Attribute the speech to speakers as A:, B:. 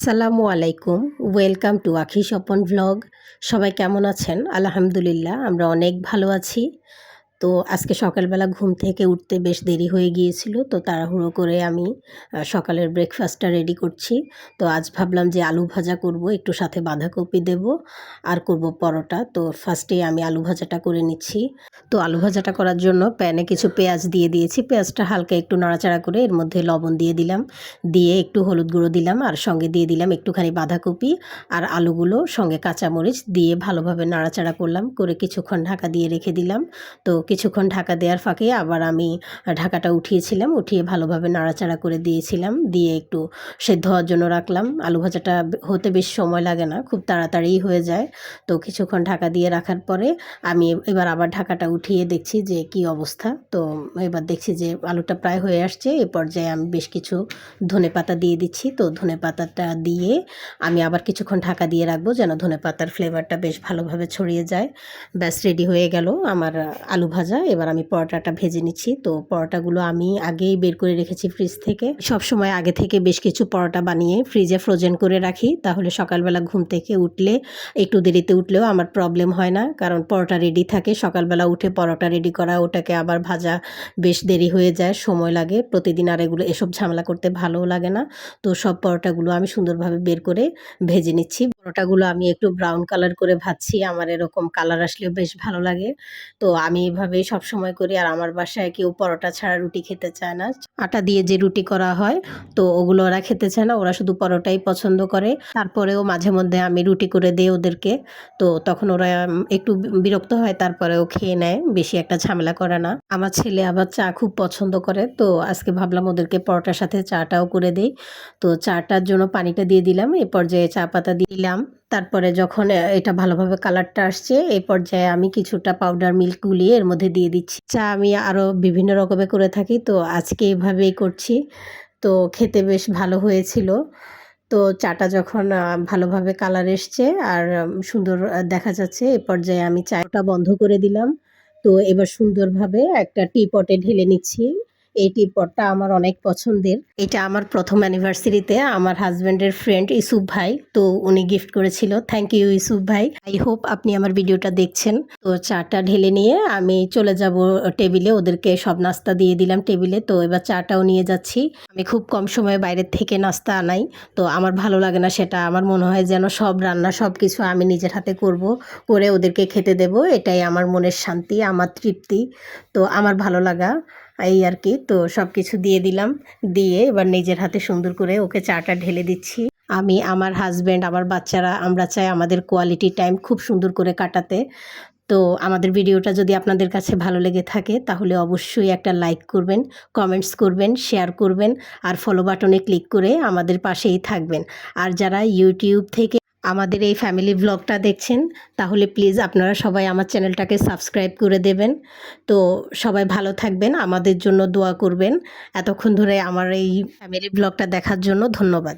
A: আসসালামু আলাইকুম। Welcome to আখি স্বপন ভ্লগ। সবাই কেমন আছেন? আলহামদুলিল্লাহ আমরা অনেক ভালো আছি। তো আজকে সকালবেলা ঘুম থেকে উঠতে বেশ দেরি হয়ে গিয়েছিল, তো তাড়াহুড়ো করে আমি সকালের ব্রেকফাস্টটা রেডি করছি। তো আজ ভাবলাম যে আলু ভাজা করব, একটু সাথে বাঁধাকপি দেব আর করব পরোটা। তো ফার্স্টেই আমি আলু ভাজাটা করে নিচ্ছি। তো আলু ভাজাটা করার জন্য প্যানে কিছু পেঁয়াজ দিয়ে দিয়েছি। পেঁয়াজটা হালকা একটু নাড়াচাড়া করে এর মধ্যে লবণ দিয়ে দিলাম, দিয়ে একটু হলুদ গুঁড়ো দিলাম আর সঙ্গে দিয়ে দিলাম একটুখানি বাঁধাকপি আর আলুগুলো, সঙ্গে কাঁচামরিচ দিয়ে ভালোভাবে নাড়াচাড়া করলাম, করে কিছুক্ষণ ঢাকা দিয়ে রেখে দিলাম। তো কিছুক্ষণ ঢাকা দেওয়ার ফাঁকে আবার আমি ঢাকাটা উঠিয়েছিলাম, উঠিয়ে ভালোভাবে নাড়াচাড়া করে দিয়েছিলাম, দিয়ে একটু সেদ্ধ হওয়ার জন্য রাখলাম। আলু ভাজাটা হতে বেশি সময় লাগে না, খুব তাড়াতাড়ি হয়ে যায়। তো কিছুক্ষণ ঢাকা দিয়ে রাখার পরে আমি এবার আবার ঢাকাটা উঠিয়ে দেখছি যে কি অবস্থা। তো এবার দেখছি যে আলুটা প্রায় হয়ে আসছে। এ পর্যায়ে আমি বেশ কিছু ধনেপাতা দিয়ে দিচ্ছি। তো ধনেপাতাটা দিয়ে আমি আবার কিছুক্ষণ ঢাকা দিয়ে রাখবো যেন ধনেপাতার ফ্লেভারটা বেশ ভালোভাবে ছড়িয়ে যায়। ব্যাস রেডি হয়ে গেল আমার আলু ভাজা। এবার আমি পরোটাটা ভেজে নিচ্ছি। তো পরোটাগুলো আমি আগেই বের করে রেখেছি ফ্রিজ থেকে। সব সময় আগে থেকে বেশ কিছু পরোটা বানিয়ে ফ্রিজে ফ্রোজেন করে রাখি, তাহলে সকালবেলা ঘুম থেকে উঠলে একটু দেরিতে উঠলেও আমার প্রবলেম হয় না, কারণ পরোটা রেডি থাকে। সকালবেলা উঠে পরোটা রেডি করা, ওটাকে আবার ভাজা বেশ দেরি হয়ে যায়, সময় লাগে। প্রতিদিন আর এসব ঝামেলা করতে ভালোও লাগে না। তো সব পরোটাগুলো আমি সুন্দরভাবে বের করে ভেজে নিচ্ছি। পরোটাগুলো আমি একটু ব্রাউন কালার করে ভাজছি, আমার এরকম কালার আসলেও বেশ ভালো লাগে। তো আমি এভাবেই সবসময় করি। আর আমার বাসায় কেউ পরোটা ছাড়া রুটি খেতে চায় না। আটা দিয়ে যে রুটি করা হয় তো ওগুলো ওরা খেতে চায় না, ওরা শুধু পরোটাই পছন্দ করে। তারপরেও মাঝে মধ্যে আমি রুটি করে দিই ওদেরকে। তো তখন ওরা একটু বিরক্ত হয়, তারপরেও খেয়ে নেয়, বেশি একটা ঝামেলা করে না। আমার ছেলে আবার চা খুব পছন্দ করে, তো আজকে ভাবলাম ওদেরকে পরোটার সাথে চাটাও করে দেই। তো চাটার জন্য পানিটা দিয়ে দিলাম, এ পর্যায়ে চা পাতা দিলাম। তারপরে যখন এটা ভালোভাবে কালারটা আসছে, এই পর্যায়ে আমি কিছুটা পাউডার মিল্ক গুলিয়ে এর মধ্যে দিয়ে দিচ্ছি। চা আমি আরও বিভিন্ন রকমের করে থাকি, তো আজকে এভাবেই করছি। তো খেতে বেশ ভালো হয়েছিল। তো চাটা যখন ভালোভাবে কালার এসছে আর সুন্দর দেখা যাচ্ছে, এ পর্যায়ে আমি চাটা বন্ধ করে দিলাম। তো এবার সুন্দরভাবে একটা টি পটে ঢেলে নিচ্ছি। এই টি পটটা আমার অনেক পছন্দের। এটা আমার প্রথম অ্যানিভার্সারিতে আমার হাজব্যান্ডের ফ্রেন্ড ইউসুফ ভাই, তো উনি গিফট করেছিল। থ্যাংক ইউ ইউসুফ ভাই। আই হোপ আপনি আমার ভিডিওটা দেখছেন। তো চাটা ঢেলে নিয়ে আমি চলে যাব টেবিলে, ওদেরকে সব নাস্তা দিয়ে দিলাম টেবিলে। তো এবার চাটাও নিয়ে যাচ্ছি। আমি খুব কম সময়ে বাইরের থেকে নাস্তা আনাই, তো আমার ভালো লাগে না সেটা। আমার মনে হয় যেন সব রান্না সব কিছু আমি নিজের হাতে করব, করে ওদেরকে খেতে দেব। এটাই আমার মনের শান্তি, আমার তৃপ্তি। তো আমার ভালো লাগা এই আর কি। তো সব কিছু দিয়ে দিলাম, দিয়ে এবার নিজের হাতে সুন্দর করে ওকে চাটা ঢেলে দিচ্ছি। আমি, আমার হাজব্যান্ড, আমার বাচ্চারা, আমরা চাই আমাদের কোয়ালিটি টাইম খুব সুন্দর করে কাটাতে। তো আমাদের ভিডিওটা যদি আপনাদের কাছে ভালো লেগে থাকে তাহলে অবশ্যই একটা লাইক করবেন, কমেন্টস করবেন, শেয়ার করবেন আর ফলো বাটনে ক্লিক করে আমাদের পাশেই থাকবেন। আর যারা ইউটিউব থেকে আমাদের এই ফ্যামিলি ব্লগটা দেখছেন তাহলে প্লিজ আপনারা সবাই আমার চ্যানেলটাকে সাবস্ক্রাইব করে দেবেন। তো সবাই ভালো থাকবেন, আমাদের জন্য দোয়া করবেন। এতক্ষণ ধরে আমার এই ফ্যামিলি ব্লগটা দেখার জন্য ধন্যবাদ।